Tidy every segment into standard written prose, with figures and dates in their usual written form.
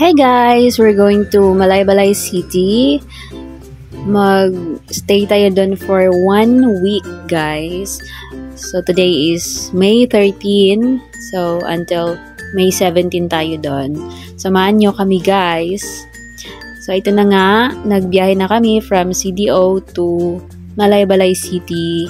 Hey guys, we're going to Malaybalay City. Mag-stay tayo doon for 1 week, guys. So today is May 13. So until May 17 tayo doon. Samahan nyo kami, guys. So ito na nga, nagbiyahe na kami from CDO to Malaybalay City.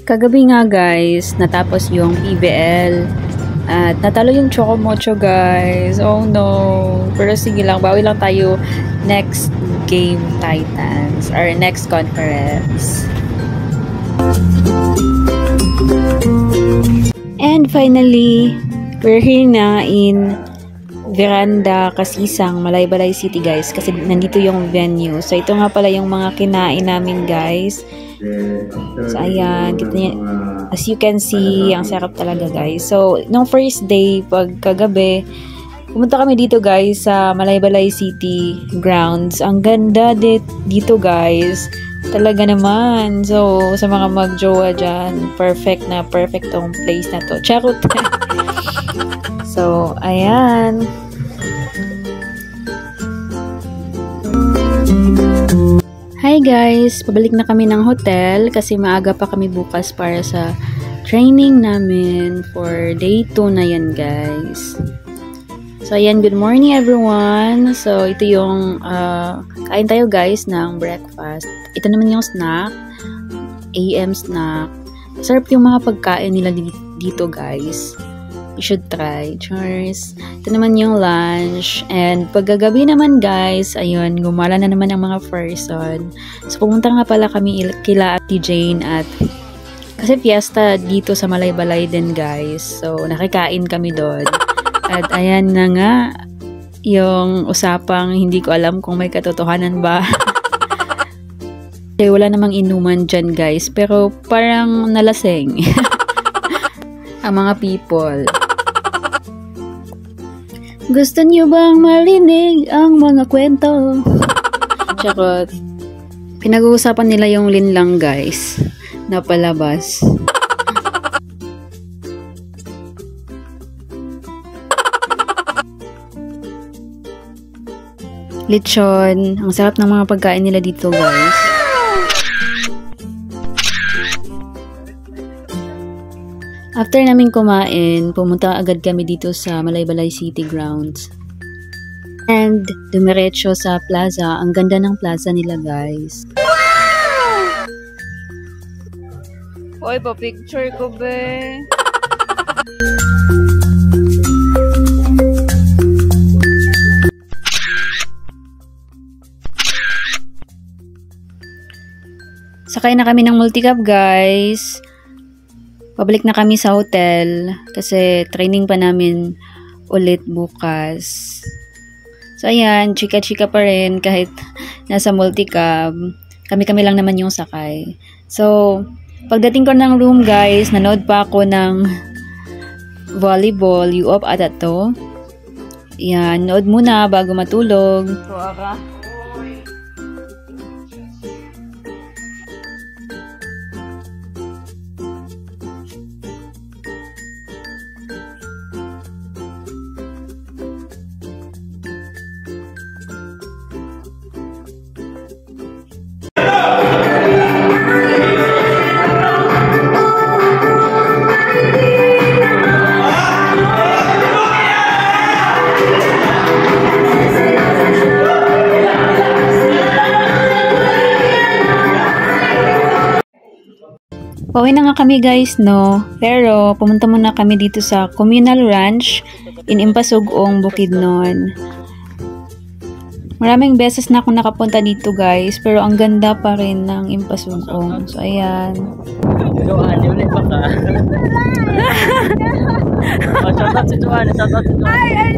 Kagabi nga, guys, natapos yung PBL. At natalo yung Chocomocho, guys. Oh no. Pero sige lang, bawi lang tayo next game Titans or next conference. And finally, we're here na in Veranda Kasisang, Malaybalay City, guys. Kasi nandito yung venue. So ito nga pala yung mga kinain namin, guys. So ayan, kita niya. As you can see, ang sarap talaga, guys. So, nung first day, pagkagabi, pumunta kami dito, guys, sa Malaybalay City grounds. Ang ganda dito, guys. Talaga naman. So, sa mga mag-jowa dyan, perfect tong place na to. Charot! So, ayan. Hi guys! Pabalik na kami ng hotel kasi maaga pa kami bukas para sa training namin for day 2 na yan, guys. So ayan, good morning everyone! So ito yung kain tayo, guys, ng breakfast. Ito naman yung snack, AM snack. Sarap yung mga pagkain nila dito, guys. You should try. Cheers! Ito naman yung lunch. And paggagabi naman, guys, ayun, gumala na naman ang mga person. So, pumunta nga pala kami kila Ate Jane at kasi fiesta dito sa Malaybalay din, guys. So, nakikain kami doon. At ayan na nga, yung usapang hindi ko alam kung may katotohanan ba. Wala namang inuman dyan, guys. Pero parang nalaseng. Ang mga people. Gusto niyo bang marinig ang mga kwento? Charot. Pinag-uusapan nila yung linlang, guys, na palabas. Lechon. Ang sarap ng mga pagkain nila dito, guys. After namin kumain, pumunta agad kami dito sa Malaybalay City grounds. And dumiretso sa plaza. Ang ganda ng plaza nila, guys. Oy, pa-picture ko, be. Sakay na kami ng multicab, guys. Pabalik na kami sa hotel kasi training pa namin ulit bukas. So ayan, chika-chika pa rin kahit nasa multicab. Kami lang naman yung sakay. So, pagdating ko ng room, guys, nanood pa ako ng volleyball, U-up ata to. Yan, nood muna bago matulog. Pauwi na nga kami, guys, no? Pero, pumunta muna kami dito sa Communal Ranch in Impasugong, Bukidnon. Maraming beses na ako nakapunta dito, guys. Pero, ang ganda pa rin ng Impasugong. So, ayan. Shoutout si Joanne. Ay,